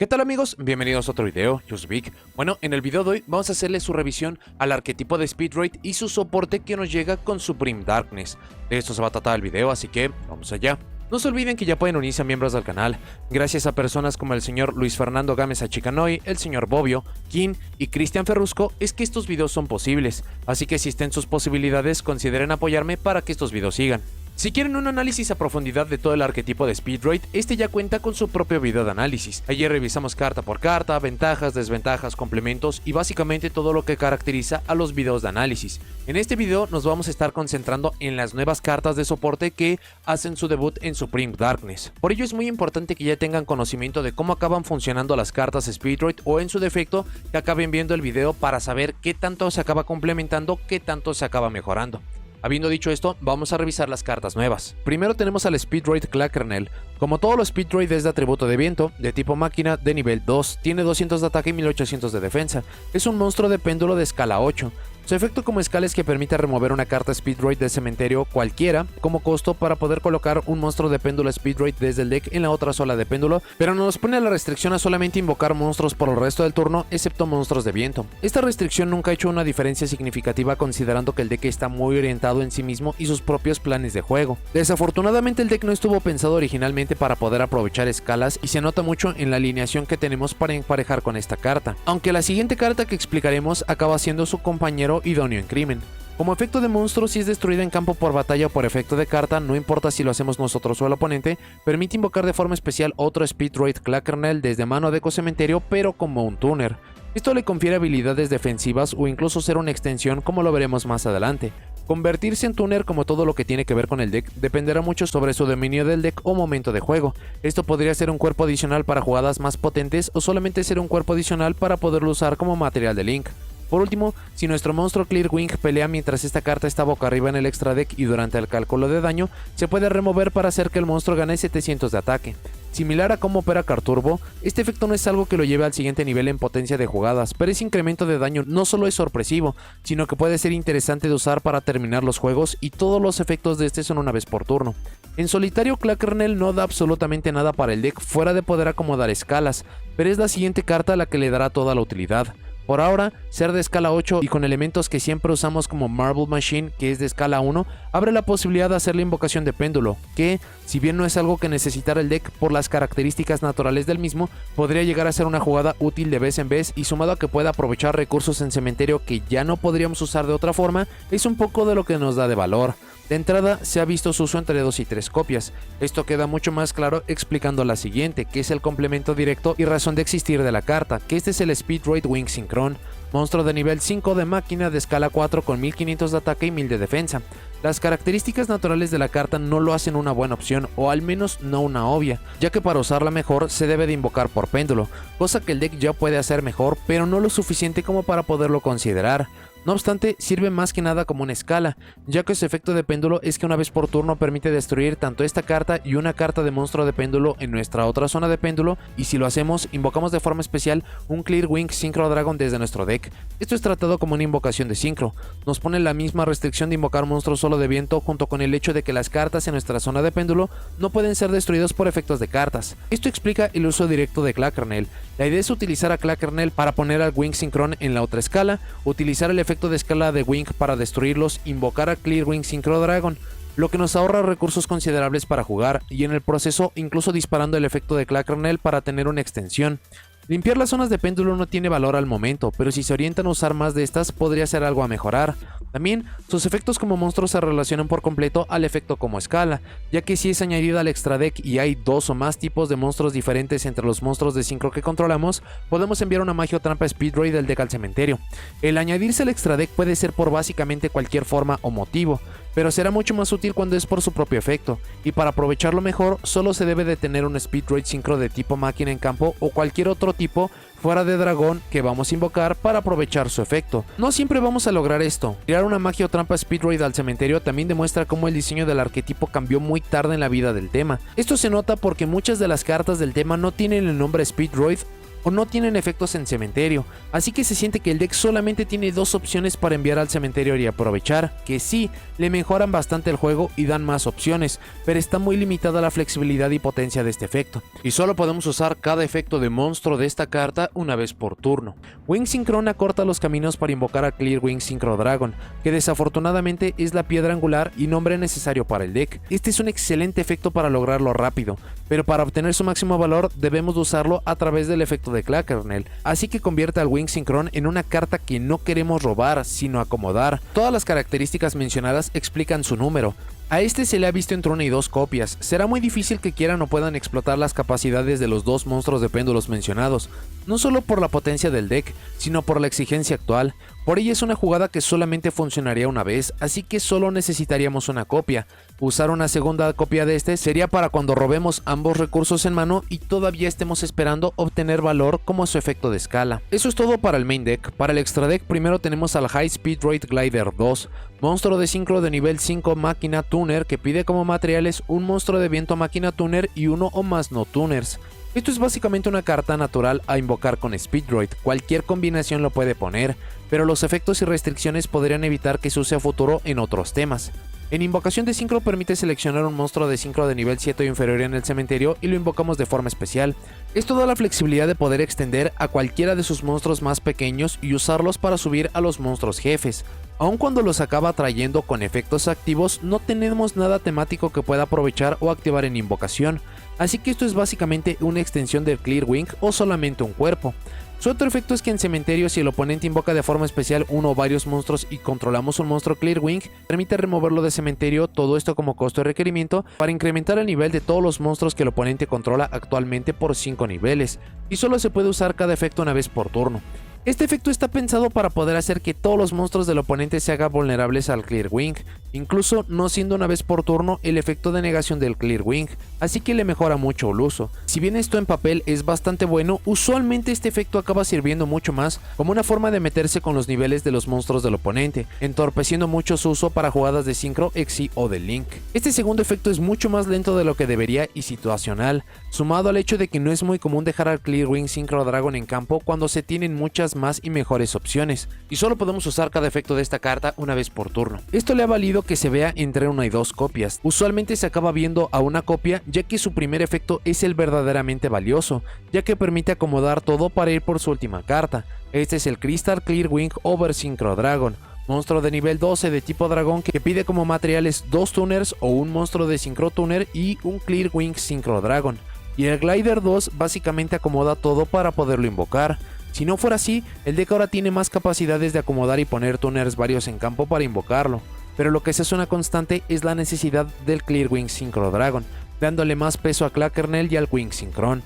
¿Qué tal amigos? Bienvenidos a otro video, yo soy Vic. Bueno, en el video de hoy vamos a hacerle su revisión al arquetipo de Speedroid y su soporte que nos llega con Supreme Darkness. De esto se va a tratar el video, así que vamos allá. No se olviden que ya pueden unirse a miembros del canal, gracias a personas como el señor Luis Fernando Gámez Achicanoy, el señor Bobbio, King y Cristian Ferrusco, es que estos videos son posibles, así que si estén sus posibilidades consideren apoyarme para que estos videos sigan. Si quieren un análisis a profundidad de todo el arquetipo de Speedroid, este ya cuenta con su propio video de análisis. Allí revisamos carta por carta, ventajas, desventajas, complementos y básicamente todo lo que caracteriza a los videos de análisis. En este video nos vamos a estar concentrando en las nuevas cartas de soporte que hacen su debut en Supreme Darkness. Por ello es muy importante que ya tengan conocimiento de cómo acaban funcionando las cartas Speedroid o en su defecto que acaben viendo el video para saber qué tanto se acaba complementando, qué tanto se acaba mejorando. Habiendo dicho esto, vamos a revisar las cartas nuevas. Primero tenemos al Speedroid Clackernel. Como todos los Speedroid es de atributo de viento, de tipo máquina, de nivel 2, tiene 200 de ataque y 1800 de defensa. Es un monstruo de péndulo de escala 8. Su efecto como escala es que permite remover una carta Speedroid del cementerio cualquiera como costo para poder colocar un monstruo de péndulo Speedroid desde el deck en la otra sola de péndulo, pero nos pone la restricción a solamente invocar monstruos por el resto del turno excepto monstruos de viento. Esta restricción nunca ha hecho una diferencia significativa considerando que el deck está muy orientado en sí mismo y sus propios planes de juego. Desafortunadamente el deck no estuvo pensado originalmente para poder aprovechar escalas y se nota mucho en la alineación que tenemos para emparejar con esta carta, aunque la siguiente carta que explicaremos acaba siendo su compañero idóneo en crimen. Como efecto de monstruo, si es destruida en campo por batalla o por efecto de carta, no importa si lo hacemos nosotros o el oponente, permite invocar de forma especial otro Speedroid Clackernel desde mano a deco cementerio pero como un tuner. Esto le confiere habilidades defensivas o incluso ser una extensión como lo veremos más adelante. Convertirse en tuner, como todo lo que tiene que ver con el deck, dependerá mucho sobre su dominio del deck o momento de juego. Esto podría ser un cuerpo adicional para jugadas más potentes o solamente ser un cuerpo adicional para poderlo usar como material de link. Por último, si nuestro monstruo Clearwing pelea mientras esta carta está boca arriba en el extra deck y durante el cálculo de daño, se puede remover para hacer que el monstruo gane 700 de ataque. Similar a cómo opera Carturbo, este efecto no es algo que lo lleve al siguiente nivel en potencia de jugadas, pero ese incremento de daño no solo es sorpresivo, sino que puede ser interesante de usar para terminar los juegos y todos los efectos de este son una vez por turno. En solitario, Clackernel no da absolutamente nada para el deck fuera de poder acomodar escalas, pero es la siguiente carta la que le dará toda la utilidad. Por ahora, ser de escala 8 y con elementos que siempre usamos como Marble Machine, que es de escala 1, abre la posibilidad de hacer la invocación de péndulo, que, si bien no es algo que necesitara el deck por las características naturales del mismo, podría llegar a ser una jugada útil de vez en vez y sumado a que pueda aprovechar recursos en cementerio que ya no podríamos usar de otra forma, es un poco de lo que nos da de valor. De entrada, se ha visto su uso entre 2 y 3 copias. Esto queda mucho más claro explicando la siguiente, que es el complemento directo y razón de existir de la carta, que este es el Speedroid Wing Synchron, monstruo de nivel 5 de máquina de escala 4 con 1500 de ataque y 1000 de defensa. Las características naturales de la carta no lo hacen una buena opción, o al menos no una obvia, ya que para usarla mejor se debe de invocar por péndulo, cosa que el deck ya puede hacer mejor, pero no lo suficiente como para poderlo considerar. No obstante, sirve más que nada como una escala, ya que su efecto de péndulo es que una vez por turno permite destruir tanto esta carta y una carta de monstruo de péndulo en nuestra otra zona de péndulo, y si lo hacemos, invocamos de forma especial un Clearwing Synchro Dragon desde nuestro deck. Esto es tratado como una invocación de sincro, nos pone la misma restricción de invocar monstruos solo de viento junto con el hecho de que las cartas en nuestra zona de péndulo no pueden ser destruidos por efectos de cartas. Esto explica el uso directo de Clackernel. La idea es utilizar a Clackernel para poner al Wing Synchron en la otra escala, utilizar el efecto de escala de Wing para destruirlos, invocar a Clearwing Synchro Dragon, lo que nos ahorra recursos considerables para jugar y en el proceso incluso disparando el efecto de Clackernel para tener una extensión. Limpiar las zonas de péndulo no tiene valor al momento, pero si se orientan a usar más de estas podría ser algo a mejorar. También, sus efectos como monstruos se relacionan por completo al efecto como escala, ya que si es añadida al extra deck y hay 2 o más tipos de monstruos diferentes entre los monstruos de sincro que controlamos, podemos enviar una magia o trampa Speedroid del deck al cementerio. El añadirse al extra deck puede ser por básicamente cualquier forma o motivo, pero será mucho más útil cuando es por su propio efecto, y para aprovecharlo mejor solo se debe de tener un Speedroid sincro de tipo máquina en campo o cualquier otro tipo fuera de dragón que vamos a invocar para aprovechar su efecto. No siempre vamos a lograr esto. Tirar una magia o trampa Speedroid al cementerio también demuestra cómo el diseño del arquetipo cambió muy tarde en la vida del tema. Esto se nota porque muchas de las cartas del tema no tienen el nombre Speedroid o no tienen efectos en cementerio, así que se siente que el deck solamente tiene dos opciones para enviar al cementerio y aprovechar, que sí, le mejoran bastante el juego y dan más opciones, pero está muy limitada la flexibilidad y potencia de este efecto, y solo podemos usar cada efecto de monstruo de esta carta una vez por turno. Wing Synchron acorta los caminos para invocar a Clear Wing Synchro Dragon, que desafortunadamente es la piedra angular y nombre necesario para el deck. Este es un excelente efecto para lograrlo rápido, pero para obtener su máximo valor debemos de usarlo a través del efecto de Clackernel, así que convierte al Wing Synchron en una carta que no queremos robar, sino acomodar. Todas las características mencionadas explican su número. A este se le ha visto entre 1 y 2 copias, será muy difícil que quieran o puedan explotar las capacidades de los dos monstruos de péndulos mencionados, no solo por la potencia del deck, sino por la exigencia actual. Por ella es una jugada que solamente funcionaría una vez, así que solo necesitaríamos una copia. Usar una segunda copia de este sería para cuando robemos ambos recursos en mano y todavía estemos esperando obtener valor como su efecto de escala. Eso es todo para el main deck. Para el extra deck primero tenemos al High Speed Rate Glider 2, monstruo de sincro de nivel 5 máquina tuner que pide como materiales un monstruo de viento máquina tuner y uno o más no tuners. Esto es básicamente una carta natural a invocar con Speedroid, cualquier combinación lo puede poner, pero los efectos y restricciones podrían evitar que se use a futuro en otros temas. En invocación de sincro permite seleccionar un monstruo de sincro de nivel 7 o inferior en el cementerio y lo invocamos de forma especial. Esto da la flexibilidad de poder extender a cualquiera de sus monstruos más pequeños y usarlos para subir a los monstruos jefes. Aun cuando los acaba trayendo con efectos activos, no tenemos nada temático que pueda aprovechar o activar en invocación, así que esto es básicamente una extensión del Clear Wing o solamente un cuerpo. Su otro efecto es que en cementerio, si el oponente invoca de forma especial uno o varios monstruos y controlamos un monstruo Clear Wing, permite removerlo de cementerio, todo esto como costo de requerimiento, para incrementar el nivel de todos los monstruos que el oponente controla actualmente por 5 niveles, y solo se puede usar cada efecto una vez por turno. Este efecto está pensado para poder hacer que todos los monstruos del oponente se hagan vulnerables al Clear Wing, incluso no siendo una vez por turno el efecto de negación del Clear Wing, así que le mejora mucho el uso. Si bien esto en papel es bastante bueno, usualmente este efecto acaba sirviendo mucho más como una forma de meterse con los niveles de los monstruos del oponente, entorpeciendo mucho su uso para jugadas de Synchro, Exi o de Link. Este segundo efecto es mucho más lento de lo que debería y situacional, sumado al hecho de que no es muy común dejar al Clear Wing Synchro Dragon en campo cuando se tienen muchas más y mejores opciones, y solo podemos usar cada efecto de esta carta una vez por turno. Esto le ha valido que se vea entre 1 y 2 copias. Usualmente se acaba viendo a una copia, ya que su primer efecto es el verdaderamente valioso, ya que permite acomodar todo para ir por su última carta. Este es el Crystal Clear Wing Over Synchro Dragon, monstruo de nivel 12 de tipo dragón que pide como materiales 2 tuners o un monstruo de Synchro Tuner y un Clear Wing Synchro Dragon. Y el Glider 2 básicamente acomoda todo para poderlo invocar. Si no fuera así, el deck ahora tiene más capacidades de acomodar y poner tuners varios en campo para invocarlo, pero lo que se hace una constante es la necesidad del Clear Wing Synchro Dragon, dándole más peso a Clackernel y al Wing Synchron.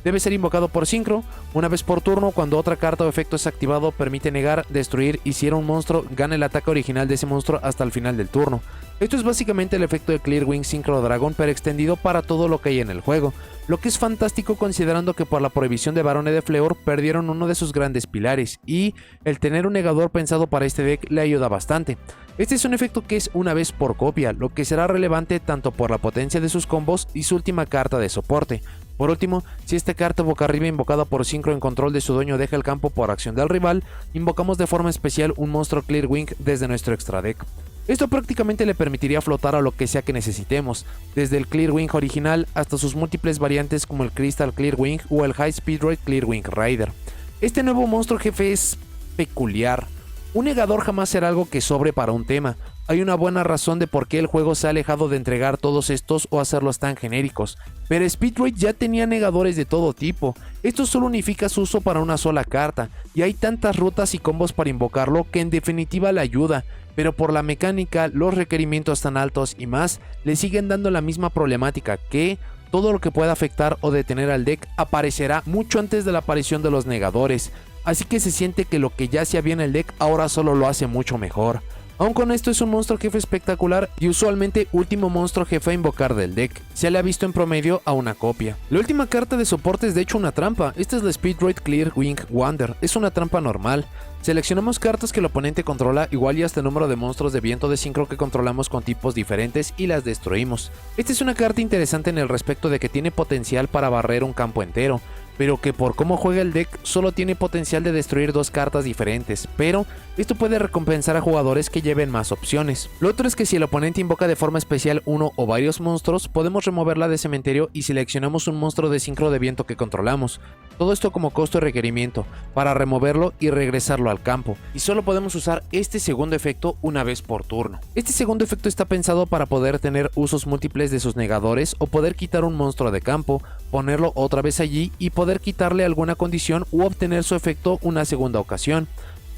Debe ser invocado por Synchro, una vez por turno. Cuando otra carta o efecto es activado permite negar, destruir y si era un monstruo, gana el ataque original de ese monstruo hasta el final del turno. Esto es básicamente el efecto de Clear Wing Synchro Dragon pero extendido para todo lo que hay en el juego, lo que es fantástico considerando que por la prohibición de Barone de Fleur perdieron uno de sus grandes pilares y el tener un negador pensado para este deck le ayuda bastante. Este es un efecto que es una vez por copia, lo que será relevante tanto por la potencia de sus combos y su última carta de soporte. Por último, si esta carta boca arriba invocada por Synchro en control de su dueño deja el campo por acción del rival, invocamos de forma especial un monstruo Clear Wing desde nuestro extra deck. Esto prácticamente le permitiría flotar a lo que sea que necesitemos, desde el Clear Wing original hasta sus múltiples variantes como el Crystal Clear Wing o el High Speed Rate Clear Wing Rider. Este nuevo monstruo jefe es peculiar. Un negador jamás será algo que sobre para un tema. Hay una buena razón de por qué el juego se ha alejado de entregar todos estos o hacerlos tan genéricos, pero Speedroid ya tenía negadores de todo tipo. Esto solo unifica su uso para una sola carta, y hay tantas rutas y combos para invocarlo que en definitiva le ayuda, pero por la mecánica, los requerimientos tan altos y más, le siguen dando la misma problemática que todo lo que pueda afectar o detener al deck aparecerá mucho antes de la aparición de los negadores, así que se siente que lo que ya hacía bien el deck ahora solo lo hace mucho mejor. Aun con esto es un monstruo jefe espectacular y usualmente último monstruo jefe a invocar del deck. Se le ha visto en promedio a una copia. La última carta de soporte es de hecho una trampa. Esta es la Speedroid Clear Wing Wander. Es una trampa normal. Seleccionamos cartas que el oponente controla igual y hasta el número de monstruos de viento de sincro que controlamos con tipos diferentes y las destruimos. Esta es una carta interesante en el respecto de que tiene potencial para barrer un campo entero. pero que por cómo juega el deck solo tiene potencial de destruir 2 cartas diferentes, pero esto puede recompensar a jugadores que lleven más opciones. Lo otro es que si el oponente invoca de forma especial uno o varios monstruos, podemos removerla de cementerio y seleccionamos un monstruo de sincro de viento que controlamos. Todo esto como costo y requerimiento, para removerlo y regresarlo al campo. Y solo podemos usar este segundo efecto una vez por turno. Este segundo efecto está pensado para poder tener usos múltiples de sus negadores o poder quitar un monstruo de campo, ponerlo otra vez allí y poder quitarle alguna condición u obtener su efecto una segunda ocasión.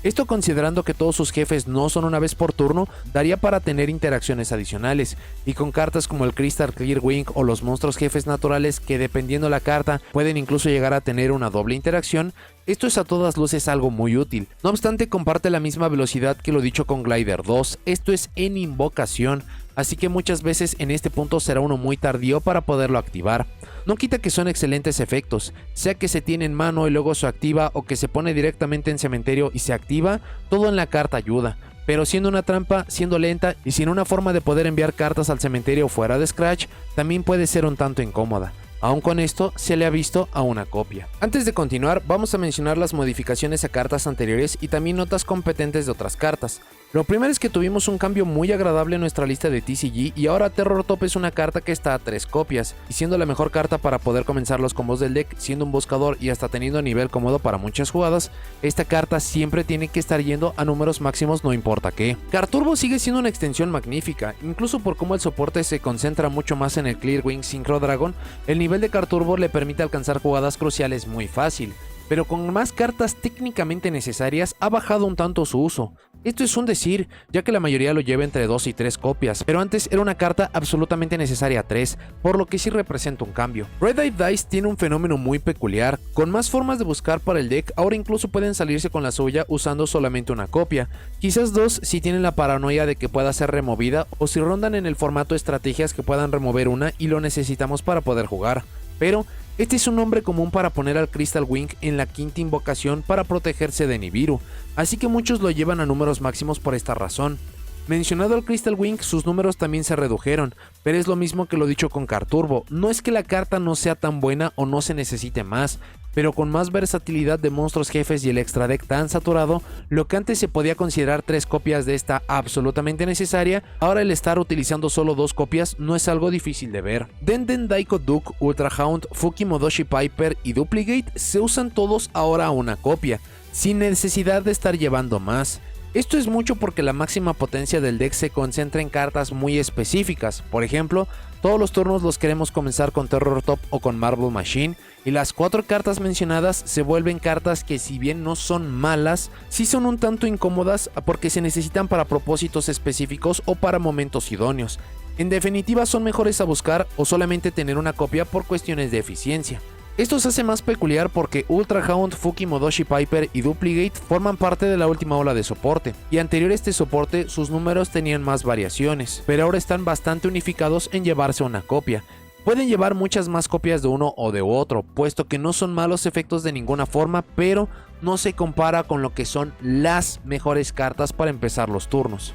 Esto considerando que todos sus jefes no son una vez por turno, daría para tener interacciones adicionales, y con cartas como el Crystal Clearwing o los monstruos jefes naturales que dependiendo la carta pueden incluso llegar a tener una doble interacción, esto es a todas luces algo muy útil. No obstante, comparte la misma velocidad que lo dicho con Glider 2, esto es en invocación, así que muchas veces en este punto será uno muy tardío para poderlo activar. No quita que son excelentes efectos, sea que se tiene en mano y luego se activa o que se pone directamente en cementerio y se activa, todo en la carta ayuda. Pero siendo una trampa, siendo lenta y sin una forma de poder enviar cartas al cementerio fuera de Scratch, también puede ser un tanto incómoda. Aún con esto, se le ha visto a una copia. Antes de continuar, vamos a mencionar las modificaciones a cartas anteriores y también notas competentes de otras cartas. Lo primero es que tuvimos un cambio muy agradable en nuestra lista de TCG y ahora Terror Top es una carta que está a 3 copias, y siendo la mejor carta para poder comenzar los combos del deck, siendo un buscador y hasta teniendo nivel cómodo para muchas jugadas, esta carta siempre tiene que estar yendo a números máximos no importa qué. Carturbo sigue siendo una extensión magnífica, incluso por cómo el soporte se concentra mucho más en el Clearwing Synchro Dragon, el nivel de Carturbo le permite alcanzar jugadas cruciales muy fácil, pero con más cartas técnicamente necesarias ha bajado un tanto su uso. Esto es un decir, ya que la mayoría lo lleva entre 2 y 3 copias, pero antes era una carta absolutamente necesaria 3, por lo que sí representa un cambio. Red Eye Dice tiene un fenómeno muy peculiar, con más formas de buscar para el deck, ahora incluso pueden salirse con la suya usando solamente una copia, quizás 2 si tienen la paranoia de que pueda ser removida o si rondan en el formato estrategias que puedan remover una y lo necesitamos para poder jugar. Pero este es un nombre común para poner al Crystal Wing en la quinta invocación para protegerse de Nibiru, así que muchos lo llevan a números máximos por esta razón. Mencionado al Crystal Wing, sus números también se redujeron, pero es lo mismo que lo dicho con Carturbo, no es que la carta no sea tan buena o no se necesite más, pero con más versatilidad de monstruos jefes y el extra deck tan saturado, lo que antes se podía considerar 3 copias de esta absolutamente necesaria, ahora el estar utilizando solo 2 copias no es algo difícil de ver. Denden Daiko Duke, Ultra Hound, Fuki Modoshi Piper y Duplicate se usan todos ahora a una copia, sin necesidad de estar llevando más. Esto es mucho porque la máxima potencia del deck se concentra en cartas muy específicas, por ejemplo, todos los turnos los queremos comenzar con Terror Top o con Marble Machine, y las 4 cartas mencionadas se vuelven cartas que si bien no son malas, sí son un tanto incómodas porque se necesitan para propósitos específicos o para momentos idóneos. En definitiva son mejores a buscar o solamente tener una copia por cuestiones de eficiencia. Esto se hace más peculiar porque Ultra Hound, Fuki Modoshi Piper y Duplicate forman parte de la última ola de soporte, y anterior a este soporte sus números tenían más variaciones, pero ahora están bastante unificados en llevarse una copia. Pueden llevar muchas más copias de uno o de otro, puesto que no son malos efectos de ninguna forma, pero no se compara con lo que son las mejores cartas para empezar los turnos.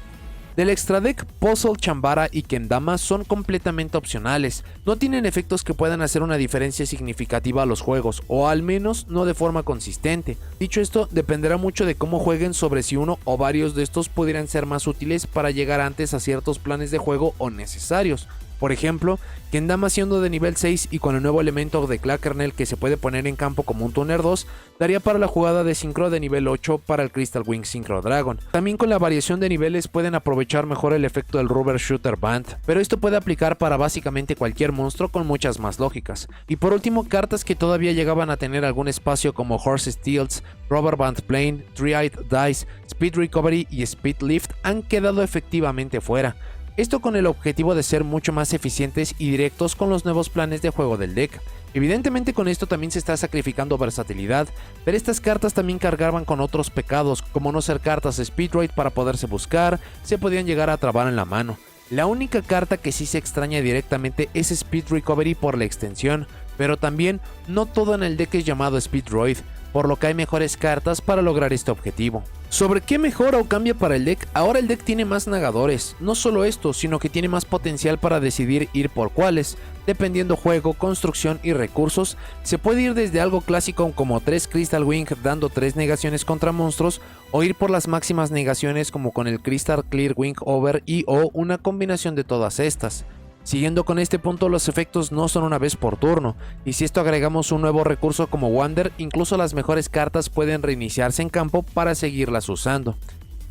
Del extra deck, Puzzle, Chambara y Kendama son completamente opcionales, no tienen efectos que puedan hacer una diferencia significativa a los juegos, o al menos no de forma consistente. Dicho esto, dependerá mucho de cómo jueguen sobre si uno o varios de estos pudieran ser más útiles para llegar antes a ciertos planes de juego o necesarios. Por ejemplo, Kendama siendo de nivel 6 y con el nuevo elemento de Clackernel que se puede poner en campo como un Tuner 2, daría para la jugada de sincro de nivel 8 para el Crystal Wing Synchro Dragon. También con la variación de niveles pueden aprovechar mejor el efecto del Rubber Shooter Band, pero esto puede aplicar para básicamente cualquier monstruo con muchas más lógicas. Y por último, cartas que todavía llegaban a tener algún espacio como Horse Steels, Rubber Band Plane, Three-Eyed Dice, Speed Recovery y Speed Lift han quedado efectivamente fuera. Esto con el objetivo de ser mucho más eficientes y directos con los nuevos planes de juego del deck. Evidentemente con esto también se está sacrificando versatilidad, pero estas cartas también cargaban con otros pecados, como no ser cartas Speedroid para poderse buscar, se podían llegar a trabar en la mano. La única carta que sí se extraña directamente es Speed Recovery por la extensión, pero también no todo en el deck es llamado Speedroid, por lo que hay mejores cartas para lograr este objetivo. Sobre qué mejora o cambia para el deck, ahora el deck tiene más nagadores, no solo esto, sino que tiene más potencial para decidir ir por cuáles. Dependiendo juego, construcción y recursos, se puede ir desde algo clásico como 3 Crystal Wing dando 3 negaciones contra monstruos, o ir por las máximas negaciones como con el Crystal Clear Wing Over y o una combinación de todas estas. Siguiendo con este punto, los efectos no son una vez por turno, y si esto agregamos un nuevo recurso como Wander, incluso las mejores cartas pueden reiniciarse en campo para seguirlas usando.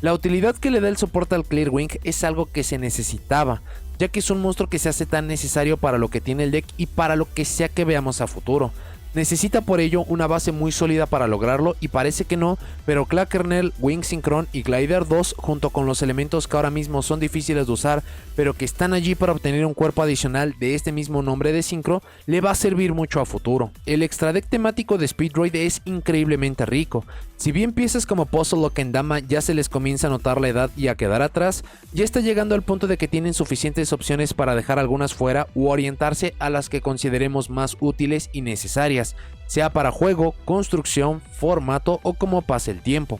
La utilidad que le da el soporte al Clear Wing es algo que se necesitaba, ya que es un monstruo que se hace tan necesario para lo que tiene el deck y para lo que sea que veamos a futuro. Necesita por ello una base muy sólida para lograrlo y parece que no, pero Clackernel, Wing Synchron y Glider 2 junto con los elementos que ahora mismo son difíciles de usar pero que están allí para obtener un cuerpo adicional de este mismo nombre de Synchro, le va a servir mucho a futuro. El extra deck temático de Speedroid es increíblemente rico. Si bien piezas como Puzzle o Kendama ya se les comienza a notar la edad y a quedar atrás, ya está llegando al punto de que tienen suficientes opciones para dejar algunas fuera u orientarse a las que consideremos más útiles y necesarias, sea para juego, construcción, formato o como pase el tiempo.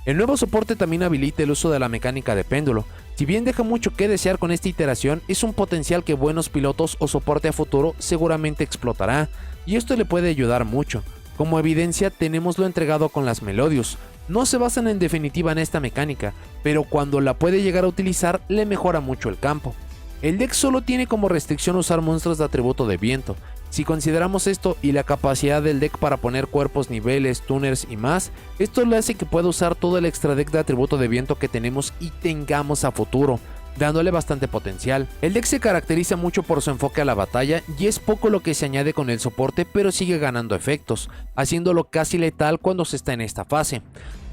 El nuevo soporte también habilita el uso de la mecánica de péndulo. Si bien deja mucho que desear con esta iteración, es un potencial que buenos pilotos o soporte a futuro seguramente explotará, y esto le puede ayudar mucho. Como evidencia tenemos lo entregado con las Melodious. No se basan en definitiva en esta mecánica, pero cuando la puede llegar a utilizar le mejora mucho el campo. El deck solo tiene como restricción usar monstruos de atributo de viento. Si consideramos esto y la capacidad del deck para poner cuerpos, niveles, tuners y más, esto le hace que pueda usar todo el extra deck de atributo de viento que tenemos y tengamos a futuro, dándole bastante potencial. El deck se caracteriza mucho por su enfoque a la batalla y es poco lo que se añade con el soporte, pero sigue ganando efectos, haciéndolo casi letal cuando se está en esta fase.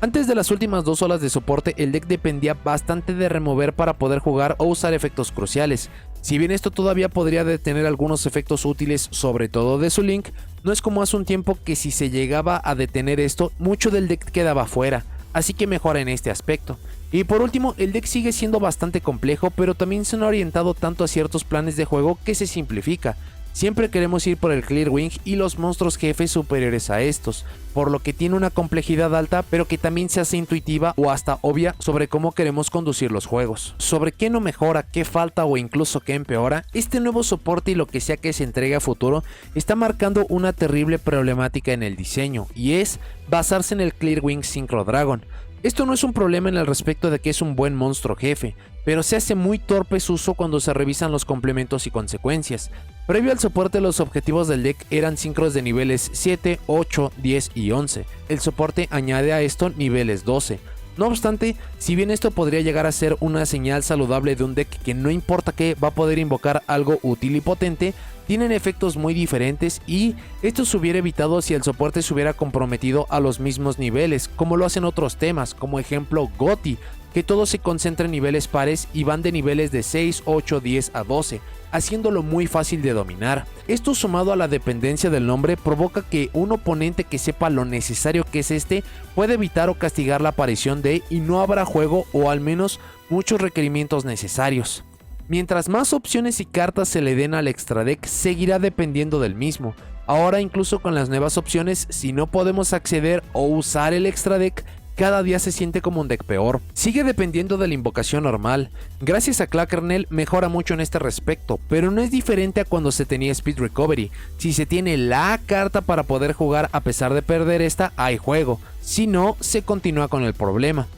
Antes de las últimas 2 olas de soporte, el deck dependía bastante de remover para poder jugar o usar efectos cruciales. Si bien esto todavía podría detener algunos efectos útiles, sobre todo de su Link, no es como hace un tiempo que si se llegaba a detener esto, mucho del deck quedaba fuera, así que mejora en este aspecto. Y por último, el deck sigue siendo bastante complejo, pero también se han orientado tanto a ciertos planes de juego que se simplifica. Siempre queremos ir por el Clear Wing y los monstruos jefes superiores a estos, por lo que tiene una complejidad alta pero que también se hace intuitiva o hasta obvia sobre cómo queremos conducir los juegos. Sobre qué no mejora, qué falta o incluso qué empeora, este nuevo soporte y lo que sea que se entregue a futuro está marcando una terrible problemática en el diseño, y es basarse en el Clear Wing Synchro Dragon. Esto no es un problema en el respecto de que es un buen monstruo jefe, pero se hace muy torpe su uso cuando se revisan los complementos y consecuencias. Previo al soporte, los objetivos del deck eran sincros de niveles 7, 8, 10 y 11. El soporte añade a esto niveles 12. No obstante, si bien esto podría llegar a ser una señal saludable de un deck que no importa qué va a poder invocar algo útil y potente, tienen efectos muy diferentes y esto se hubiera evitado si el soporte se hubiera comprometido a los mismos niveles, como lo hacen otros temas, como ejemplo GOTY, que todo se concentra en niveles pares y van de niveles de 6, 8, 10 a 12, haciéndolo muy fácil de dominar. Esto sumado a la dependencia del nombre provoca que un oponente que sepa lo necesario que es este puede evitar o castigar la aparición de y no habrá juego o al menos muchos requerimientos necesarios. Mientras más opciones y cartas se le den al extra deck, seguirá dependiendo del mismo. Ahora incluso con las nuevas opciones, si no podemos acceder o usar el extra deck, cada día se siente como un deck peor. Sigue dependiendo de la invocación normal. Gracias a Clackernel mejora mucho en este respecto, pero no es diferente a cuando se tenía Speed Recovery. Si se tiene la carta para poder jugar a pesar de perder esta, hay juego. Si no, se continúa con el problema.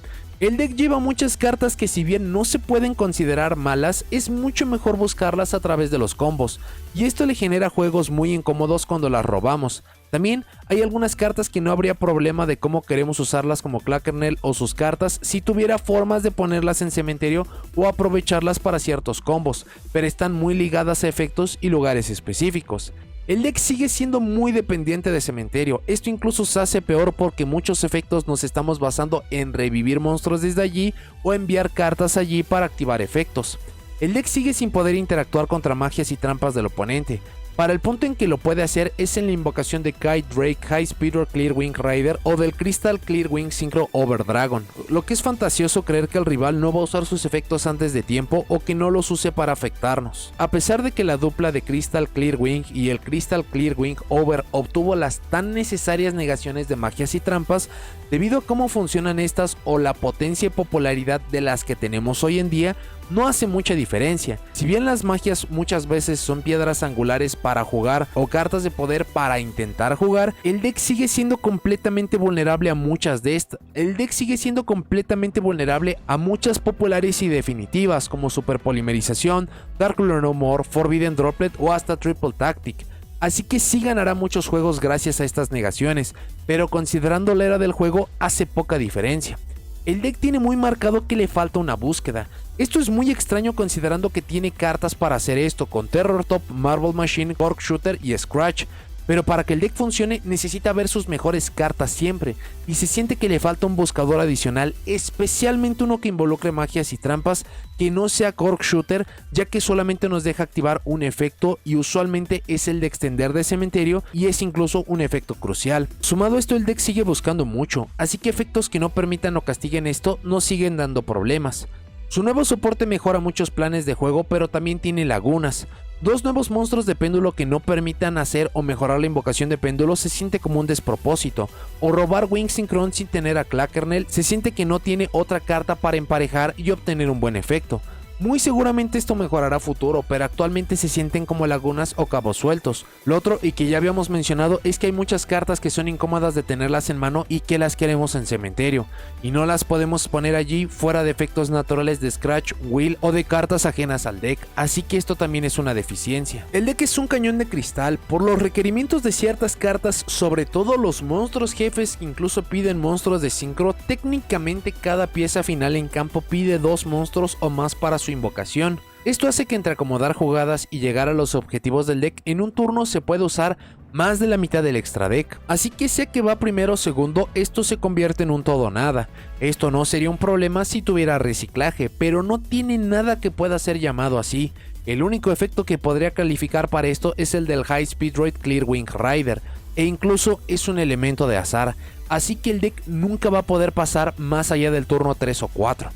El deck lleva muchas cartas que si bien no se pueden considerar malas, es mucho mejor buscarlas a través de los combos, y esto le genera juegos muy incómodos cuando las robamos. También hay algunas cartas que no habría problema de cómo queremos usarlas como Clackernel o sus cartas si tuviera formas de ponerlas en cementerio o aprovecharlas para ciertos combos, pero están muy ligadas a efectos y lugares específicos. El deck sigue siendo muy dependiente de cementerio, esto incluso se hace peor porque muchos efectos nos estamos basando en revivir monstruos desde allí o enviar cartas allí para activar efectos. El deck sigue sin poder interactuar contra magias y trampas del oponente. Para el punto en que lo puede hacer es en la invocación de Kite Drake High Speed or Clear Wing Rider o del Crystal Clear Wing Synchro Over Dragon, lo que es fantasioso creer que el rival no va a usar sus efectos antes de tiempo o que no los use para afectarnos. A pesar de que la dupla de Crystal Clear Wing y el Crystal Clear Wing Over obtuvo las tan necesarias negaciones de magias y trampas, debido a cómo funcionan estas o la potencia y popularidad de las que tenemos hoy en día, no hace mucha diferencia. Si bien las magias muchas veces son piedras angulares para jugar o cartas de poder para intentar jugar, el deck sigue siendo completamente vulnerable a muchas de estas. El deck sigue siendo completamente vulnerable a muchas populares y definitivas como Super Polimerización, Dark Lord No More, Forbidden Droplet o hasta Triple Tactic. Así que sí ganará muchos juegos gracias a estas negaciones, pero considerando la era del juego hace poca diferencia. El deck tiene muy marcado que le falta una búsqueda. Esto es muy extraño considerando que tiene cartas para hacer esto con Terror Top, Marble Machine, Cork Shooter y Scratch. Pero para que el deck funcione necesita ver sus mejores cartas siempre, y se siente que le falta un buscador adicional, especialmente uno que involucre magias y trampas que no sea Cork Shooter, ya que solamente nos deja activar un efecto y usualmente es el de extender de cementerio y es incluso un efecto crucial. Sumado a esto, el deck sigue buscando mucho, así que efectos que no permitan o castiguen esto nos siguen dando problemas. Su nuevo soporte mejora muchos planes de juego, pero también tiene lagunas. Dos nuevos monstruos de péndulo que no permitan hacer o mejorar la invocación de péndulo se siente como un despropósito, o robar Wing Synchron sin tener a Clackernel se siente que no tiene otra carta para emparejar y obtener un buen efecto. Muy seguramente esto mejorará a futuro, pero actualmente se sienten como lagunas o cabos sueltos. Lo otro, y que ya habíamos mencionado, es que hay muchas cartas que son incómodas de tenerlas en mano y que las queremos en cementerio, y no las podemos poner allí fuera de efectos naturales de Scratch, Will o de cartas ajenas al deck, así que esto también es una deficiencia. El deck es un cañón de cristal, por los requerimientos de ciertas cartas, sobre todo los monstruos jefes que incluso piden monstruos de sincro. Técnicamente cada pieza final en campo pide 2 monstruos o más para su invocación. Esto hace que entre acomodar jugadas y llegar a los objetivos del deck en un turno se puede usar más de la mitad del extra deck, así que sea que va primero o segundo, esto se convierte en un todo o nada. Esto no sería un problema si tuviera reciclaje, pero no tiene nada que pueda ser llamado así. El único efecto que podría calificar para esto es el del High Speed Droid Clear Wing Rider, e incluso es un elemento de azar, así que el deck nunca va a poder pasar más allá del turno 3 o 4.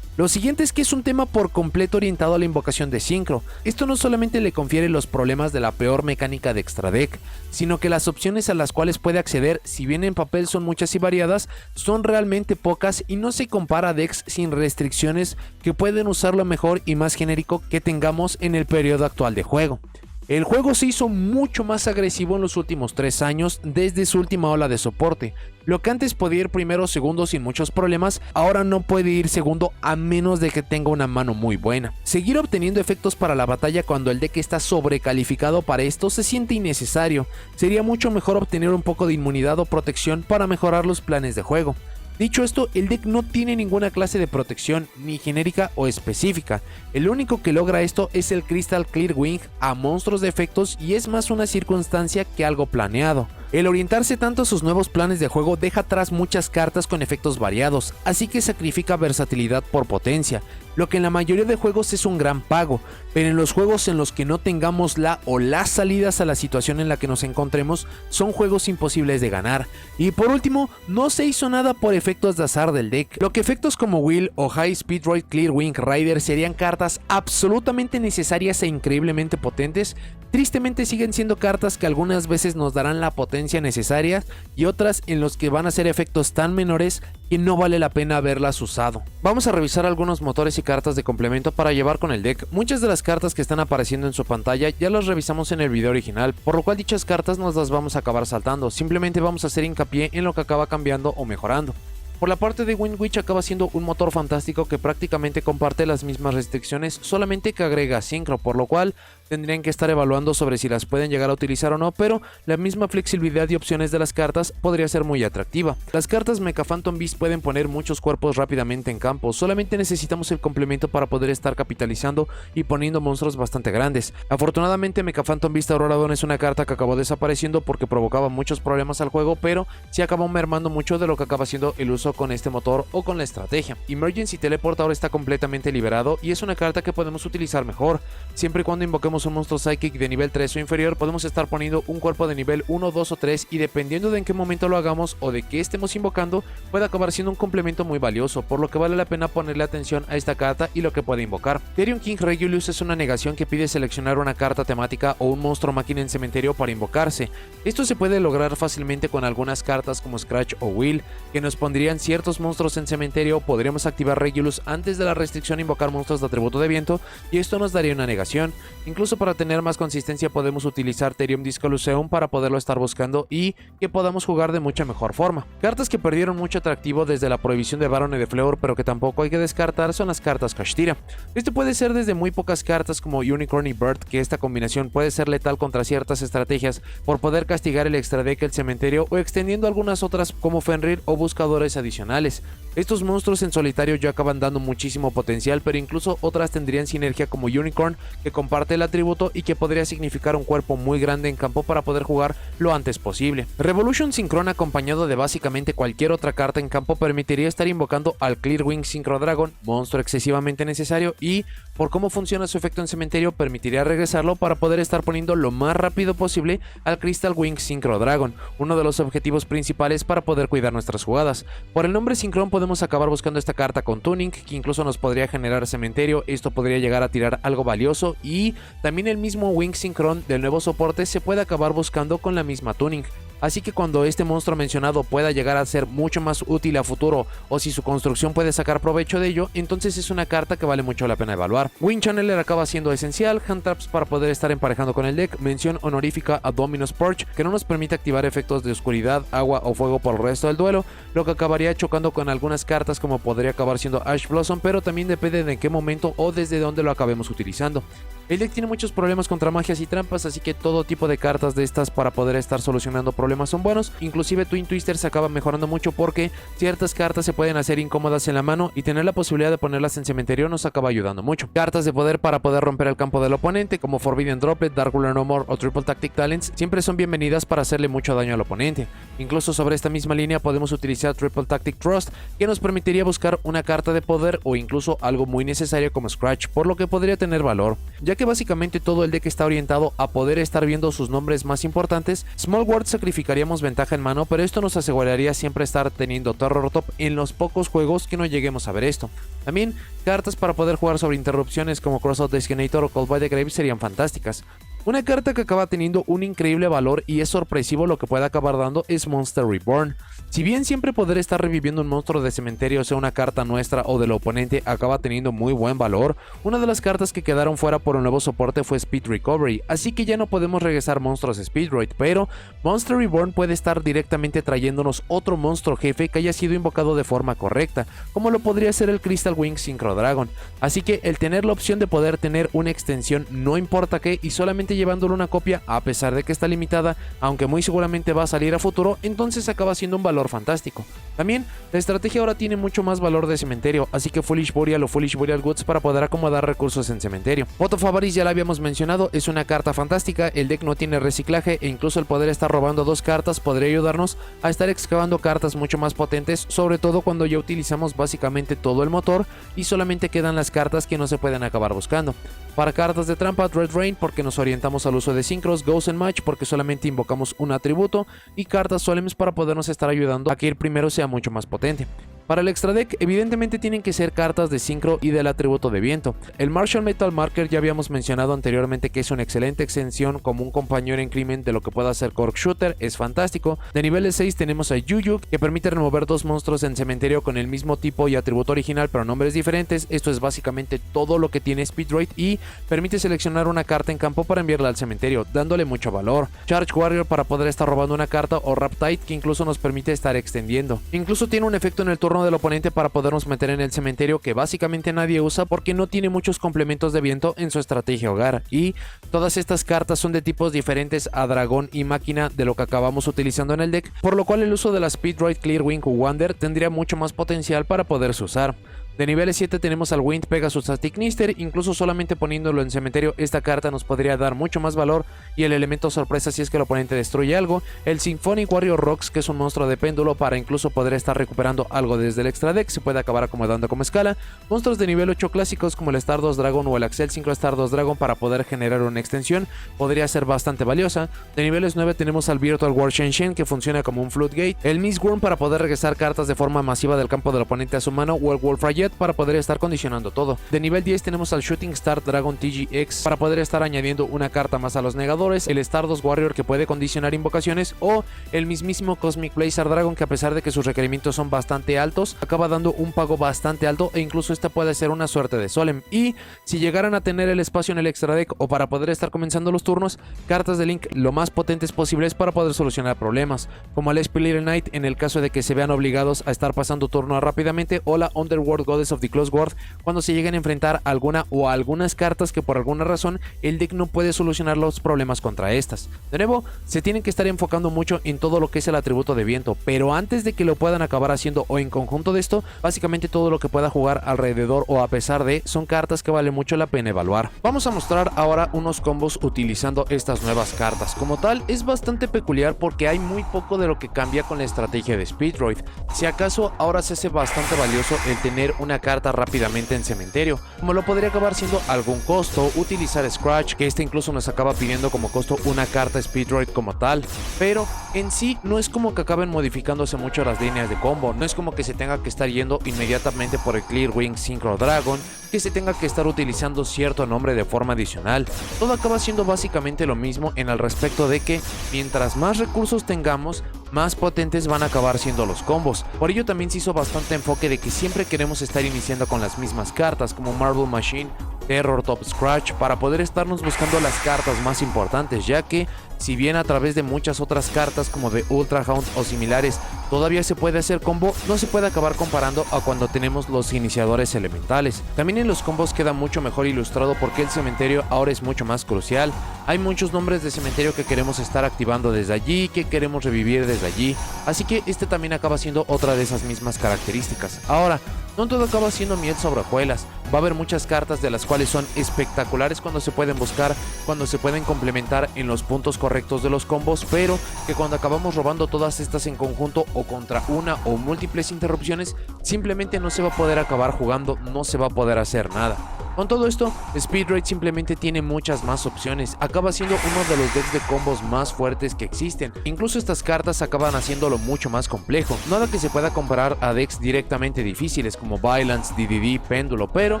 Lo siguiente es que es un tema por completo orientado a la invocación de sincro. Esto no solamente le confiere los problemas de la peor mecánica de extra deck, sino que las opciones a las cuales puede acceder, si bien en papel son muchas y variadas, son realmente pocas y no se compara a decks sin restricciones que pueden usar lo mejor y más genérico que tengamos en el periodo actual de juego. El juego se hizo mucho más agresivo en los últimos 3 años desde su última ola de soporte. Lo que antes podía ir primero o segundo sin muchos problemas, ahora no puede ir segundo a menos de que tenga una mano muy buena. Seguir obteniendo efectos para la batalla cuando el deck está sobrecalificado para esto se siente innecesario. Sería mucho mejor obtener un poco de inmunidad o protección para mejorar los planes de juego. Dicho esto, el deck no tiene ninguna clase de protección, ni genérica o específica. El único que logra esto es el Crystal Clear Wing a monstruos de efectos y es más una circunstancia que algo planeado. El orientarse tanto a sus nuevos planes de juego deja atrás muchas cartas con efectos variados, así que sacrifica versatilidad por potencia, lo que en la mayoría de juegos es un gran pago, pero en los juegos en los que no tengamos la o las salidas a la situación en la que nos encontremos, son juegos imposibles de ganar. Y por último, no se hizo nada por efectos de azar del deck, lo que efectos como Will o High Speed Droid Clear Wing Rider serían cartas absolutamente necesarias e increíblemente potentes, tristemente siguen siendo cartas que algunas veces nos darán la potencia necesaria y otras en los que van a ser efectos tan menores que no vale la pena haberlas usado. Vamos a revisar algunos motores y cartas de complemento para llevar con el deck. Muchas de las cartas que están apareciendo en su pantalla ya las revisamos en el video original, por lo cual dichas cartas nos las vamos a acabar saltando, simplemente vamos a hacer hincapié en lo que acaba cambiando o mejorando. Por la parte de Wind Witch acaba siendo un motor fantástico que prácticamente comparte las mismas restricciones, solamente que agrega sincro, por lo cual tendrían que estar evaluando sobre si las pueden llegar a utilizar o no, pero la misma flexibilidad y opciones de las cartas podría ser muy atractiva. Las cartas Mecha Phantom Beast pueden poner muchos cuerpos rápidamente en campo, solamente necesitamos el complemento para poder estar capitalizando y poniendo monstruos bastante grandes. Afortunadamente Mecha Phantom Beast Aurora Dawn es una carta que acabó desapareciendo porque provocaba muchos problemas al juego, pero sí acabó mermando mucho de lo que acaba siendo el uso incluso con este motor o con la estrategia. Emergency Teleport ahora está completamente liberado y es una carta que podemos utilizar mejor. Siempre y cuando invoquemos un monstruo Psychic de nivel 3 o inferior, podemos estar poniendo un cuerpo de nivel 1, 2 o 3 y dependiendo de en qué momento lo hagamos o de qué estemos invocando, puede acabar siendo un complemento muy valioso, por lo que vale la pena ponerle atención a esta carta y lo que puede invocar. Therion King Regulus es una negación que pide seleccionar una carta temática o un monstruo máquina en cementerio para invocarse. Esto se puede lograr fácilmente con algunas cartas como Scratch o Will, que nos pondrían ciertos monstruos en cementerio. Podríamos activar Regulus antes de la restricción a invocar monstruos de atributo de viento y esto nos daría una negación. Incluso para tener más consistencia podemos utilizar Therium Discoluseum para poderlo estar buscando y que podamos jugar de mucha mejor forma. Cartas que perdieron mucho atractivo desde la prohibición de Barone de Fleur, pero que tampoco hay que descartar, son las cartas Kashtira. Esto puede ser desde muy pocas cartas como Unicorn y Bird, que esta combinación puede ser letal contra ciertas estrategias por poder castigar el extra deck, el cementerio, o extendiendo algunas otras como Fenrir o buscadores adicionales. Estos monstruos en solitario ya acaban dando muchísimo potencial, pero incluso otras tendrían sinergia como Unicorn, que comparte el atributo y que podría significar un cuerpo muy grande en campo para poder jugar lo antes posible. Revolution Synchron acompañado de básicamente cualquier otra carta en campo permitiría estar invocando al Clearwing Synchro Dragon, monstruo excesivamente necesario, y por cómo funciona su efecto en cementerio permitiría regresarlo para poder estar poniendo lo más rápido posible al Crystal Wing Synchro Dragon, uno de los objetivos principales para poder cuidar nuestras jugadas. Por el nombre Synchron podemos acabar buscando esta carta con Tuning, que incluso nos podría generar cementerio. Esto podría llegar a tirar algo valioso, y también el mismo Wing Synchron del nuevo soporte se puede acabar buscando con la misma Tuning. Así que cuando este monstruo mencionado pueda llegar a ser mucho más útil a futuro, o si su construcción puede sacar provecho de ello, entonces es una carta que vale mucho la pena evaluar. Wind Channeler acaba siendo esencial, hand traps para poder estar emparejando con el deck, mención honorífica a Dominus Purge, que no nos permite activar efectos de oscuridad, agua o fuego por el resto del duelo, lo que acabaría chocando con algunas cartas como podría acabar siendo Ash Blossom, pero también depende de en qué momento o desde dónde lo acabemos utilizando. El deck tiene muchos problemas contra magias y trampas, así que todo tipo de cartas de estas para poder estar solucionando problemas son buenos. Inclusive Twin Twister se acaba mejorando mucho porque ciertas cartas se pueden hacer incómodas en la mano y tener la posibilidad de ponerlas en cementerio nos acaba ayudando mucho. Cartas de poder para poder romper el campo del oponente como Forbidden Droplet, Dark Ruler No More o Triple Tactic Talents siempre son bienvenidas para hacerle mucho daño al oponente. Incluso sobre esta misma línea podemos utilizar Triple Tactic Trust, que nos permitiría buscar una carta de poder o incluso algo muy necesario como Scratch, por lo que podría tener valor. Ya que básicamente todo el deck está orientado a poder estar viendo sus nombres más importantes, Small World sacrificaríamos ventaja en mano, pero esto nos aseguraría siempre estar teniendo Terror Top en los pocos juegos que no lleguemos a ver esto. También cartas para poder jugar sobre interrupciones como Crossout Designator o Call by the Grave serían fantásticas. Una carta que acaba teniendo un increíble valor y es sorpresivo lo que puede acabar dando es Monster Reborn. Si bien siempre poder estar reviviendo un monstruo de cementerio, sea una carta nuestra o del oponente, acaba teniendo muy buen valor, una de las cartas que quedaron fuera por un nuevo soporte fue Speed Recovery, así que ya no podemos regresar monstruos Speedroid, pero Monster Reborn puede estar directamente trayéndonos otro monstruo jefe que haya sido invocado de forma correcta, como lo podría ser el Crystal Wing Synchro Dragon. Así que el tener la opción de poder tener una extensión no importa qué y solamente llevándole una copia, a pesar de que está limitada, aunque muy seguramente va a salir a futuro, entonces acaba siendo un valor fantástico. También la estrategia ahora tiene mucho más valor de cementerio, así que Foolish Burial o Foolish Burial Goods para poder acomodar recursos en cementerio. Pot of Avarice ya la habíamos mencionado, es una carta fantástica, el deck no tiene reciclaje e incluso el poder estar robando dos cartas podría ayudarnos a estar excavando cartas mucho más potentes, sobre todo cuando ya utilizamos básicamente todo el motor y solamente quedan las cartas que no se pueden acabar buscando. Para cartas de trampa, Dread Rain porque nos orientamos al uso de Synchros, Ghost and Match porque solamente invocamos un atributo y cartas Solemns para podernos estar ayudando a que el primero sea mucho más potente. Para el extra deck, evidentemente tienen que ser cartas de Synchro y del atributo de viento. El Martial Metal Marker ya habíamos mencionado anteriormente que es una excelente extensión como un compañero en crimen de lo que pueda hacer Cork Shooter, es fantástico. De nivel 6 tenemos a Yuyu, que permite remover dos monstruos en cementerio con el mismo tipo y atributo original pero nombres diferentes. Esto es básicamente todo lo que tiene Speedroid y permite seleccionar una carta en campo para enviarla al cementerio, dándole mucho valor. Charge Warrior para poder estar robando una carta o Riptide que incluso nos permite estar extendiendo. Incluso tiene un efecto en el turno del oponente para podernos meter en el cementerio que básicamente nadie usa porque no tiene muchos complementos de viento en su estrategia hogar, y todas estas cartas son de tipos diferentes a dragón y máquina de lo que acabamos utilizando en el deck, por lo cual el uso de la Speedroid, Clearwing o Wander tendría mucho más potencial para poderse usar. De nivel 7 tenemos al Wind Pegasus Atignister, incluso solamente poniéndolo en cementerio esta carta nos podría dar mucho más valor y el elemento sorpresa si es que el oponente destruye algo. El Symphonic Warrior Rocks, que es un monstruo de péndulo para incluso poder estar recuperando algo desde el extra deck, se puede acabar acomodando como escala. Monstruos de nivel 8 clásicos como el Stardust Dragon o el Axel Synchro Stardust Dragon para poder generar una extensión podría ser bastante valiosa. De niveles 9 tenemos al Virtual War Shen Shen, que funciona como un Floodgate, el Mistworm para poder regresar cartas de forma masiva del campo del oponente a su mano o el Wolf Rayet para poder estar condicionando todo. De nivel 10 tenemos al Shooting Star Dragon TGX para poder estar añadiendo una carta más a los negadores, el Stardust Warrior que puede condicionar invocaciones o el mismísimo Cosmic Blazer Dragon que a pesar de que sus requerimientos son bastante altos, acaba dando un pago bastante alto e incluso esta puede ser una suerte de Solemn. Y si llegaran a tener el espacio en el extra deck o para poder estar comenzando los turnos, cartas de Link lo más potentes posibles para poder solucionar problemas, como el SP Little Knight en el caso de que se vean obligados a estar pasando turno rápidamente, o la Underworld Goddess of the Close Guard cuando se lleguen a enfrentar alguna o algunas cartas que por alguna razón el deck no puede solucionar los problemas contra estas. De nuevo, se tienen que estar enfocando mucho en todo lo que es el atributo de viento, pero antes de que lo puedan acabar haciendo o en conjunto de esto, básicamente todo lo que pueda jugar alrededor o a pesar de son cartas que vale mucho la pena evaluar. Vamos a mostrar ahora unos combos utilizando estas nuevas cartas. Como tal, es bastante peculiar porque hay muy poco de lo que cambia con la estrategia de Speedroid. Si acaso ahora se hace bastante valioso el tener una carta rápidamente en cementerio, como lo podría acabar siendo algún costo, utilizar Scratch, que este incluso nos acaba pidiendo como costo una carta Speedroid como tal, pero en sí no es como que acaben modificándose mucho las líneas de combo, no es como que se tenga que estar yendo inmediatamente por el Clearwing Synchro Dragon, que se tenga que estar utilizando cierto nombre de forma adicional. Todo acaba siendo básicamente lo mismo en el respecto de que mientras más recursos tengamos, más potentes van a acabar siendo los combos. Por ello también se hizo bastante enfoque de que siempre queremos estar iniciando con las mismas cartas como Marble Machine, Terror Top Scratch, para poder estarnos buscando las cartas más importantes, ya que si bien a través de muchas otras cartas como de Ultra Hound o similares todavía se puede hacer combo, no se puede acabar comparando a cuando tenemos los iniciadores elementales. También en los combos queda mucho mejor ilustrado porque el cementerio ahora es mucho más crucial. Hay muchos nombres de cementerio que queremos estar activando desde allí, que queremos revivir desde allí, así que este también acaba siendo otra de esas mismas características. Ahora, no todo acaba siendo miel sobre hojuelas, va a haber muchas cartas de las cuales son espectaculares cuando se pueden buscar, cuando se pueden complementar en los puntos correctos de los combos, pero que cuando acabamos robando todas estas en conjunto o contra una o múltiples interrupciones, simplemente no se va a poder acabar jugando, no se va a poder hacer nada. Con todo esto, Speedroid simplemente tiene muchas más opciones, acaba siendo uno de los decks de combos más fuertes que existen. Incluso estas cartas acaban haciéndolo mucho más complejo, nada que se pueda comparar a decks directamente difíciles como Violence, DDD, Péndulo, pero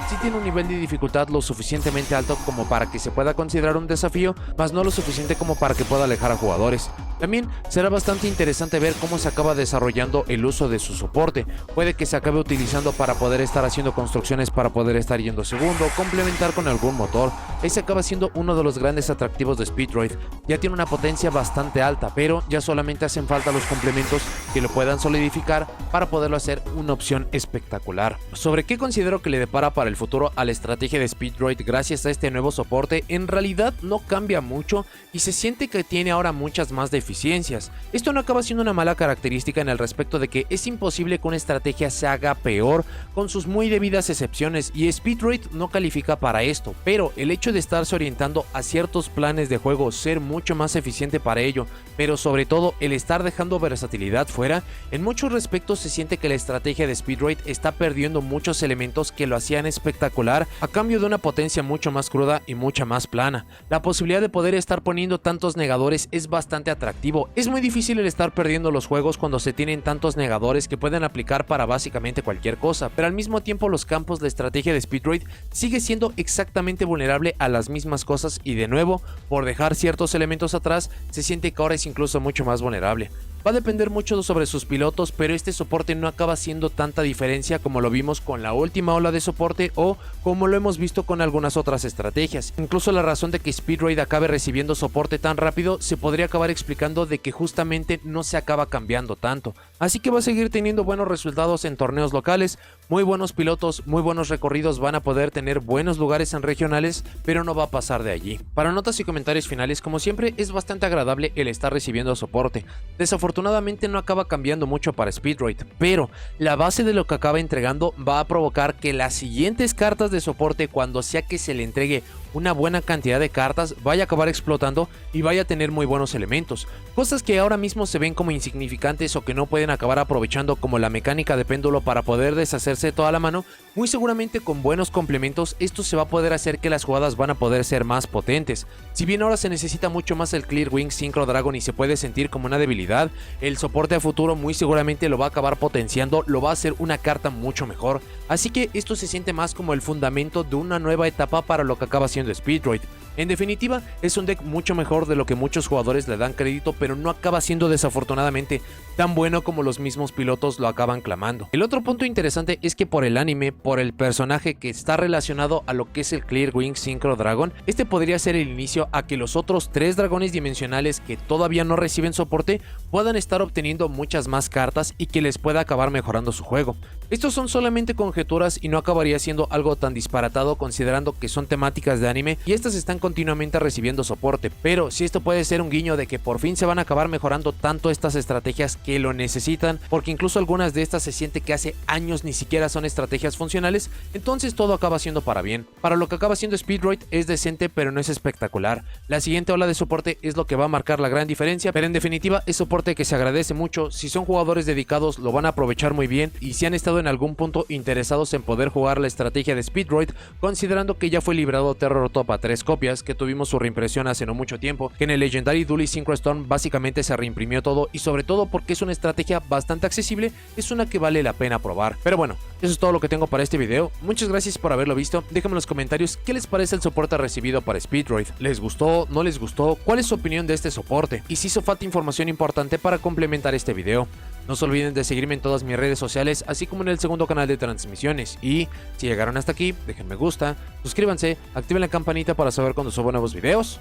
sí tiene un nivel de dificultad lo suficientemente alto como para que se pueda considerar un desafío, mas no lo suficiente como para que pueda alejar a jugadores. También será bastante interesante ver cómo se acaba desarrollando el uso de su soporte, puede que se acabe utilizando para poder estar haciendo construcciones para poder estar yendo segundo, complementar con algún motor. Ese acaba siendo uno de los grandes atractivos de Speedroid, ya tiene una potencia bastante alta, pero ya solamente hacen falta los complementos que lo puedan solidificar para poderlo hacer una opción espectacular. Sobre qué considero que le depara para el futuro a la estrategia de Speedroid gracias a este nuevo soporte, en realidad no cambia mucho y se siente que tiene ahora muchas más deficiencias. Esto no acaba siendo una mala característica en el respecto de que es imposible que una estrategia se haga peor con sus muy debidas excepciones y Speedroid no califica para esto, pero el hecho de estarse orientando a ciertos planes de juego, ser mucho más eficiente para ello, pero sobre todo el estar dejando versatilidad fuera, en muchos respectos se siente que la estrategia de Speedroid está perdiendo muchos elementos que lo hacían espectacular a cambio de una potencia mucho más cruda y mucha más plana. La posibilidad de poder estar poniendo tantos negadores es bastante atractivo. Es muy difícil el estar perdiendo los juegos cuando se tienen tantos negadores que pueden aplicar para básicamente cualquier cosa, pero al mismo tiempo los campos de estrategia de Speedroid sigue siendo exactamente vulnerable a las mismas cosas y de nuevo, por dejar ciertos elementos atrás, se siente que ahora es incluso mucho más vulnerable. Va a depender mucho sobre sus pilotos, pero este soporte no acaba siendo tanta diferencia como lo vimos con la última ola de soporte o como lo hemos visto con algunas otras estrategias. Incluso la razón de que Speedroid acabe recibiendo soporte tan rápido se podría acabar explicando de que justamente no se acaba cambiando tanto. así que va a seguir teniendo buenos resultados en torneos locales, muy buenos pilotos, muy buenos recorridos, van a poder tener buenos lugares en regionales, pero no va a pasar de allí. Para notas y comentarios finales, como siempre, es bastante agradable el estar recibiendo soporte. Desafortunadamente no acaba cambiando mucho para Speedroid, pero la base de lo que acaba entregando va a provocar que las siguientes cartas de soporte, cuando sea que se le entregue una buena cantidad de cartas, vaya a acabar explotando y vaya a tener muy buenos elementos, cosas que ahora mismo se ven como insignificantes o que no pueden acabar aprovechando, como la mecánica de péndulo para poder deshacerse de toda la mano. Muy seguramente con buenos complementos esto se va a poder hacer que las jugadas van a poder ser más potentes. Si bien ahora se necesita mucho más el Clear Wing Synchro Dragon y se puede sentir como una debilidad, el soporte a futuro muy seguramente lo va a acabar potenciando, lo va a hacer una carta mucho mejor, así que esto se siente más como el fundamento de una nueva etapa para lo que acaba siendo Speedroid. En definitiva, es un deck mucho mejor de lo que muchos jugadores le dan crédito, pero no acaba siendo desafortunadamente tan bueno como los mismos pilotos lo acaban clamando. El otro punto interesante es que por el anime, por el personaje que está relacionado a lo que es el Clear Wing Synchro Dragon, este podría ser el inicio a que los otros 3 dragones dimensionales que todavía no reciben soporte puedan estar obteniendo muchas más cartas y que les pueda acabar mejorando su juego. Estos son solamente conjeturas y no acabaría siendo algo tan disparatado considerando que son temáticas de anime y estas están continuamente recibiendo soporte, pero si esto puede ser un guiño de que por fin se van a acabar mejorando tanto estas estrategias que lo necesitan, porque incluso algunas de estas se siente que hace años ni siquiera son estrategias funcionales, entonces todo acaba siendo para bien. Para lo que acaba siendo Speedroid es decente, pero no es espectacular. La siguiente ola de soporte es lo que va a marcar la gran diferencia, pero en definitiva es soporte que se agradece mucho. Si son jugadores dedicados lo van a aprovechar muy bien, y si han estado en algún punto interesados en poder jugar la estrategia de Speedroid, considerando que ya fue librado Terror Top a 3 copias, que tuvimos su reimpresión hace no mucho tiempo, que en el Legendary Duelist Synchro Storm básicamente se reimprimió todo, y sobre todo porque es una estrategia bastante accesible, es una que vale la pena probar. Pero bueno, eso es todo lo que tengo para este video. Muchas gracias por haberlo visto. Déjenme en los comentarios qué les parece el soporte recibido para Speedroid. ¿Les gustó? ¿No les gustó? ¿Cuál es su opinión de este soporte? Y si hizo falta información importante para complementar este video. No se olviden de seguirme en todas mis redes sociales, así como en el segundo canal de transmisiones. Y si llegaron hasta aquí, dejen me gusta, suscríbanse, activen la campanita para saber cuando subo nuevos videos.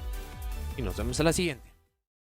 Y nos vemos en la siguiente.